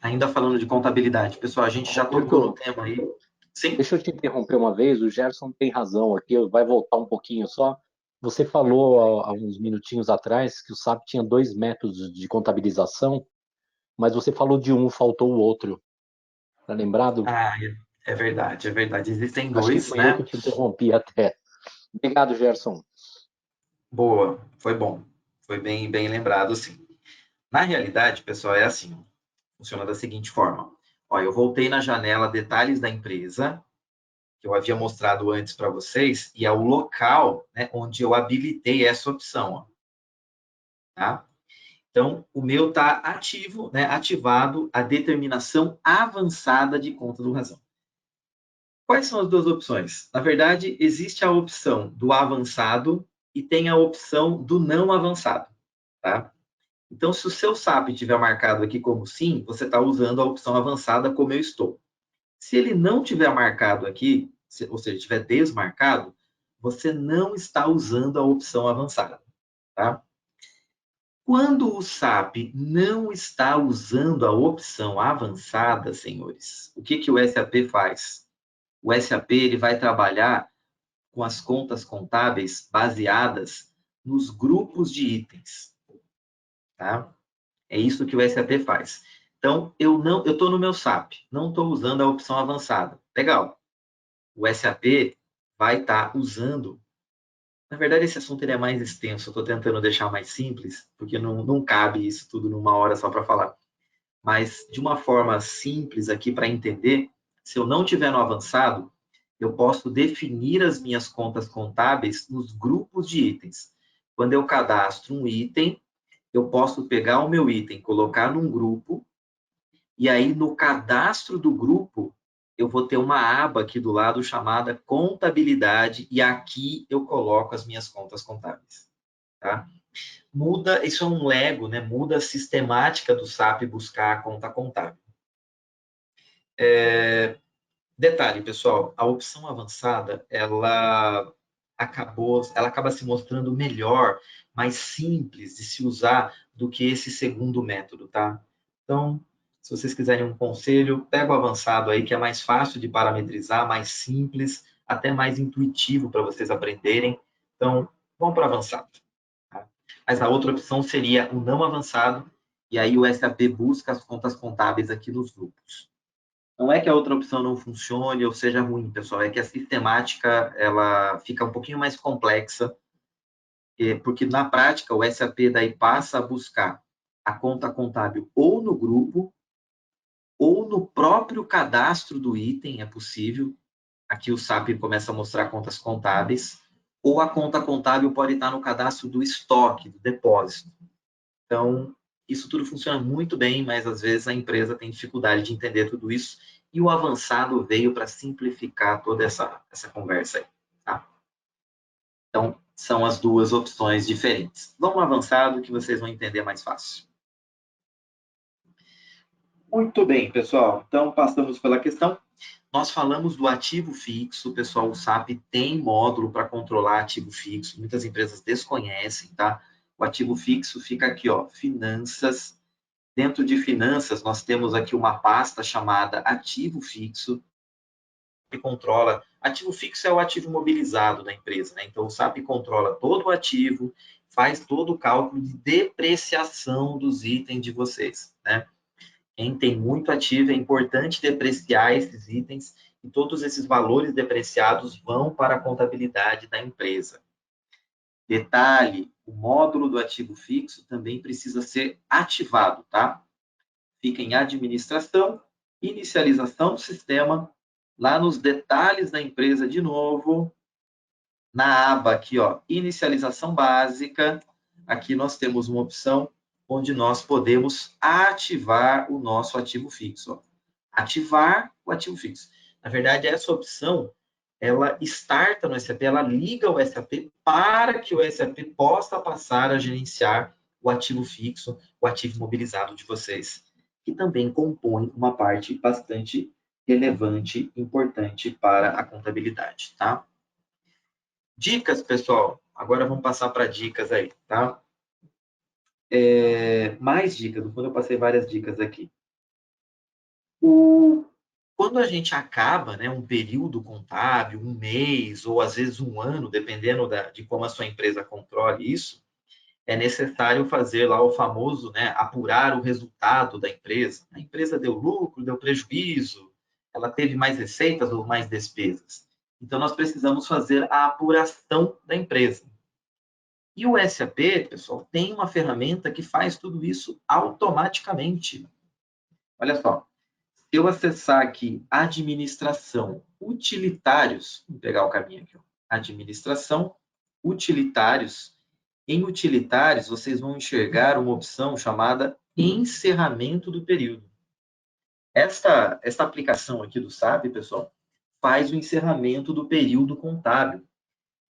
Ainda falando de contabilidade, pessoal, a gente já tocou no tema aí Sim. Deixa eu te interromper uma vez, o Gerson tem razão aqui, vai voltar um pouquinho só. Você falou há uns minutinhos atrás que o SAP tinha 2 métodos de contabilização, mas você falou de um, faltou o outro. Tá lembrado? Ah, é verdade, é verdade. Existem Acho que dois, foi eu que né? te interrompi até. Obrigado, Gerson. Boa, foi bom. Foi bem, bem lembrado, sim. Na realidade, pessoal, é assim. Funciona da seguinte forma. Ó, eu voltei na janela detalhes da empresa, que eu havia mostrado antes para vocês, e é o local, né, onde eu habilitei essa opção. Ó, tá? Então, o meu está ativo, né, ativado a determinação avançada de conta do razão. Quais são as duas opções? Na verdade, existe a opção do avançado e tem a opção do não avançado. Tá? Então, se o seu SAP estiver marcado aqui como sim, você está usando a opção avançada como eu estou. Se ele não tiver marcado aqui, ou seja, estiver desmarcado, você não está usando a opção avançada. Tá? Quando o SAP não está usando a opção avançada, senhores, o que o SAP faz? O SAP ele vai trabalhar com as contas contábeis baseadas nos grupos de itens. Tá? É isso que o SAP faz. Então, eu estou no meu SAP, não estou usando a opção avançada. Legal. O SAP vai estar usando. Na verdade, esse assunto ele é mais extenso. Eu estou tentando deixar mais simples, porque não cabe isso tudo numa hora só para falar. Mas, de uma forma simples aqui para entender, se eu não tiver no avançado, eu posso definir as minhas contas contábeis nos grupos de itens. Quando eu cadastro um item, eu posso pegar o meu item, colocar num grupo, e aí no cadastro do grupo, eu vou ter uma aba aqui do lado chamada contabilidade, e aqui eu coloco as minhas contas contábeis. Tá? Muda, isso é um Lego, né? Muda a sistemática do SAP buscar a conta contábil. Detalhe, pessoal, a opção avançada, ela acaba se mostrando melhor, mais simples de se usar do que esse segundo método, tá? Então, se vocês quiserem um conselho, pega o avançado aí, que é mais fácil de parametrizar, mais simples, até mais intuitivo para vocês aprenderem. Então, vamos para o avançado. Tá? Mas a outra opção seria o não avançado, e aí o SAP busca as contas contábeis aqui nos grupos. Não é que a outra opção não funcione ou seja ruim, pessoal, é que a sistemática ela fica um pouquinho mais complexa, porque na prática o SAP daí passa a buscar a conta contábil ou no grupo ou no próprio cadastro do item, é possível. Aqui o SAP começa a mostrar contas contábeis, ou a conta contábil pode estar no cadastro do estoque, do depósito. Então, isso tudo funciona muito bem, mas às vezes a empresa tem dificuldade de entender tudo isso, e o avançado veio para simplificar toda essa conversa aí. Tá? Então, são as duas opções diferentes. Vamos avançado que vocês vão entender mais fácil. Muito bem, pessoal. Então, passamos pela questão. Nós falamos do ativo fixo, pessoal. O SAP tem módulo para controlar ativo fixo. Muitas empresas desconhecem, tá? O ativo fixo fica aqui, ó, finanças. Dentro de finanças, nós temos aqui uma pasta chamada ativo fixo, que controla. Ativo fixo é o ativo mobilizado da empresa, né? Então, o SAP controla todo o ativo, faz todo o cálculo de depreciação dos itens de vocês, né? Quem tem muito ativo, é importante depreciar esses itens e todos esses valores depreciados vão para a contabilidade da empresa. Detalhe, o módulo do ativo fixo também precisa ser ativado, tá? Fica em administração, inicialização do sistema, lá nos detalhes da empresa de novo, na aba aqui, ó, inicialização básica, aqui nós temos uma opção onde nós podemos ativar o nosso ativo fixo. Ó. Ativar o ativo fixo. Na verdade, essa opção, ela starta no SAP, ela liga o SAP para que o SAP possa passar a gerenciar o ativo fixo, o ativo mobilizado de vocês, que também compõe uma parte bastante relevante, importante para a contabilidade, tá? Dicas, pessoal. Agora vamos passar para dicas aí, tá? Mais dicas, no fundo eu passei várias dicas aqui. Quando a gente acaba, né, um período contábil, um mês ou às vezes um ano, dependendo de como a sua empresa controle isso, é necessário fazer lá o famoso, né, apurar o resultado da empresa. A empresa deu lucro, deu prejuízo, ela teve mais receitas ou mais despesas. Então, nós precisamos fazer a apuração da empresa. E o SAP, pessoal, tem uma ferramenta que faz tudo isso automaticamente. Olha só, se eu acessar aqui administração, utilitários, vou pegar o caminho aqui, ó, administração, utilitários. Em utilitários, vocês vão enxergar uma opção chamada encerramento do período. Esta aplicação aqui do SAP, pessoal, faz o encerramento do período contábil.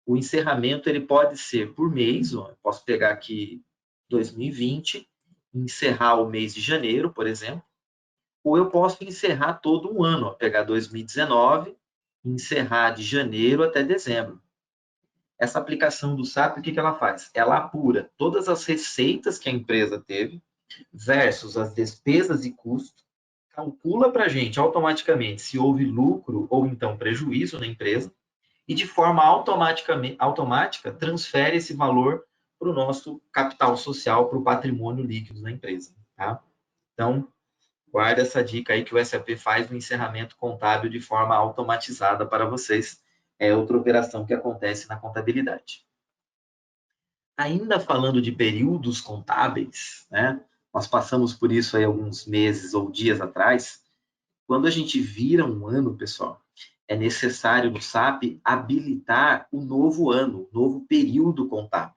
O encerramento ele pode ser por mês, ó, eu posso pegar aqui 2020, encerrar o mês de janeiro, por exemplo, ou eu posso encerrar todo um ano, ó, pegar 2019, encerrar de janeiro até dezembro. Essa aplicação do SAP, o que ela faz? Ela apura todas as receitas que a empresa teve versus as despesas e custos, calcula para a gente automaticamente se houve lucro ou então prejuízo na empresa e de forma automática transfere esse valor para o nosso capital social, para o patrimônio líquido da empresa. Tá? Então, guarda essa dica aí que o SAP faz o encerramento contábil de forma automatizada para vocês. É outra operação que acontece na contabilidade. Ainda falando de períodos contábeis, né? Nós passamos por isso aí alguns meses ou dias atrás. Quando a gente vira um ano, pessoal, é necessário no SAP habilitar o novo ano, o novo período contábil.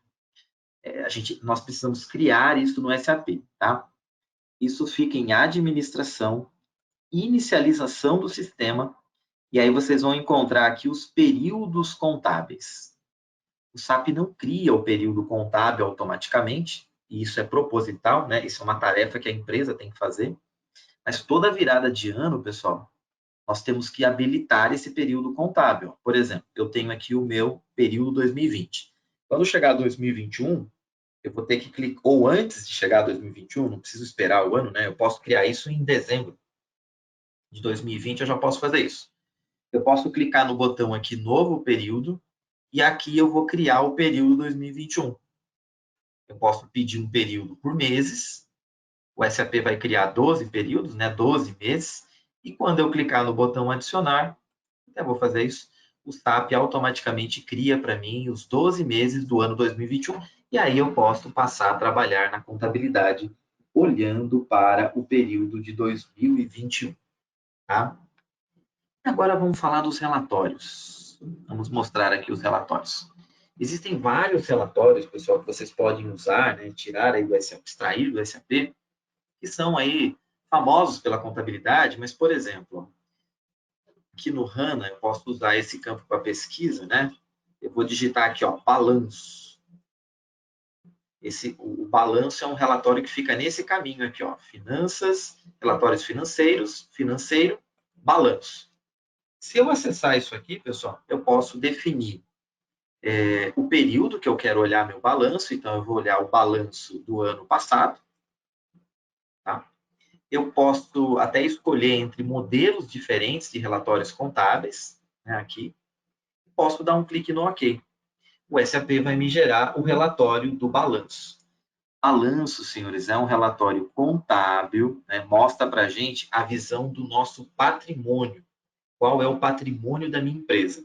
Nós precisamos criar isso no SAP, tá? Isso fica em administração, inicialização do sistema, e aí vocês vão encontrar aqui os períodos contábeis. O SAP não cria o período contábil automaticamente, e isso é proposital, né? Isso é uma tarefa que a empresa tem que fazer. Mas toda virada de ano, pessoal, nós temos que habilitar esse período contábil. Por exemplo, eu tenho aqui o meu período 2020. Quando chegar 2021, eu vou ter que clicar, ou antes de chegar a 2021, não preciso esperar o ano, né? Eu posso criar isso em dezembro de 2020, eu já posso fazer isso. Eu posso clicar no botão aqui, novo período, e aqui eu vou criar o período 2021. Eu posso pedir um período por meses, o SAP vai criar 12 períodos, né, 12 meses, e quando eu clicar no botão adicionar, eu vou fazer isso, o SAP automaticamente cria para mim os 12 meses do ano 2021, e aí eu posso passar a trabalhar na contabilidade olhando para o período de 2021. Tá? Agora vamos falar dos relatórios. Vamos mostrar aqui os relatórios. Existem vários relatórios, pessoal, que vocês podem usar, né, tirar aí do SAP, extrair do SAP, que são aí famosos pela contabilidade, mas, por exemplo, aqui no HANA eu posso usar esse campo para pesquisa, né? Eu vou digitar aqui, ó, balanço. O balanço é um relatório que fica nesse caminho aqui, ó, finanças, relatórios financeiros, financeiro, balanço. Se eu acessar isso aqui, pessoal, eu posso definir o período que eu quero olhar meu balanço, então eu vou olhar o balanço do ano passado, tá? Eu posso até escolher entre modelos diferentes de relatórios contábeis, né, aqui, posso dar um clique no OK. O SAP vai me gerar o relatório do balanço. Balanço, senhores, é um relatório contábil, né, mostra para a gente a visão do nosso patrimônio. Qual é o patrimônio da minha empresa?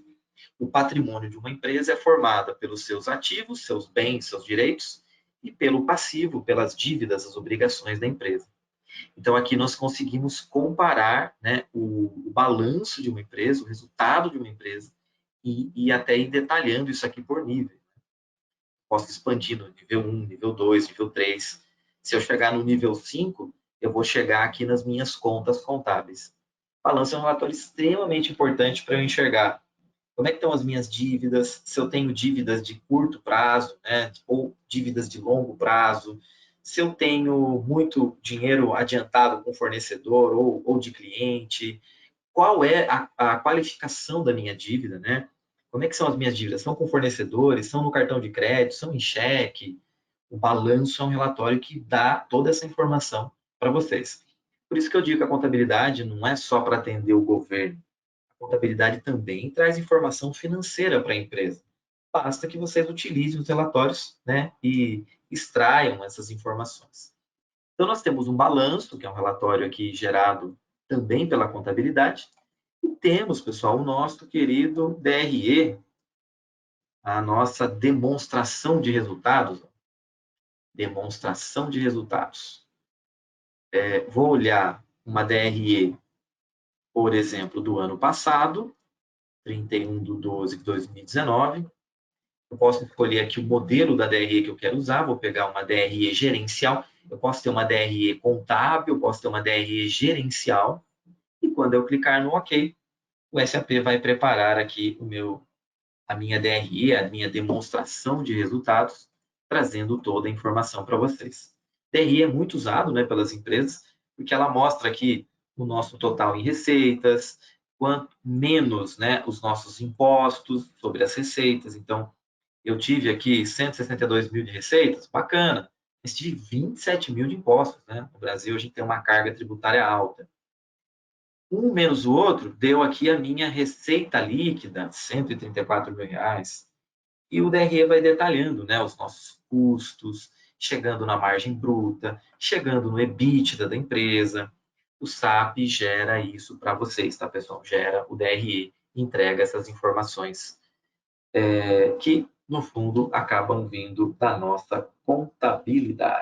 O patrimônio de uma empresa é formado pelos seus ativos, seus bens, seus direitos, e pelo passivo, pelas dívidas, as obrigações da empresa. Então, aqui nós conseguimos comparar, né, o balanço de uma empresa, o resultado de uma empresa, e até ir detalhando isso aqui por nível. Posso expandir no nível 1, nível 2, nível 3. Se eu chegar no nível 5, eu vou chegar aqui nas minhas contas contábeis. Balanço é um relatório extremamente importante para eu enxergar como é que estão as minhas dívidas, se eu tenho dívidas de curto prazo, né, ou dívidas de longo prazo, se eu tenho muito dinheiro adiantado com fornecedor ou de cliente, qual é a qualificação da minha dívida, né? Como é que são as minhas dívidas? São com fornecedores, são no cartão de crédito, são em cheque? O balanço é um relatório que dá toda essa informação para vocês. Por isso que eu digo que a contabilidade não é só para atender o governo. A contabilidade também traz informação financeira para a empresa. Basta que vocês utilizem os relatórios, né, e extraiam essas informações. Então, nós temos um balanço, que é um relatório aqui gerado também pela contabilidade, e temos, pessoal, o nosso querido DRE, a nossa demonstração de resultados. Demonstração de resultados. Vou olhar uma DRE, por exemplo, do ano passado, 31/12/2019. Eu posso escolher aqui o modelo da DRE que eu quero usar, vou pegar uma DRE gerencial, eu posso ter uma DRE contábil, eu posso ter uma DRE gerencial, e quando eu clicar no OK, o SAP vai preparar aqui a minha DRE, a minha demonstração de resultados, trazendo toda a informação para vocês. DRE é muito usado, né, pelas empresas, porque ela mostra aqui o nosso total em receitas, quanto menos, né, os nossos impostos sobre as receitas. Então, eu tive aqui 162 mil de receitas, bacana, mas tive 27 mil de impostos, né? No Brasil, a gente tem uma carga tributária alta. Um menos o outro deu aqui a minha receita líquida, 134 mil reais. E o DRE vai detalhando, né, os nossos custos, chegando na margem bruta, chegando no EBITDA da empresa. O SAP gera isso para vocês, tá, pessoal? Gera o DRE, entrega essas informações que, no fundo, acabam vindo da nossa contabilidade.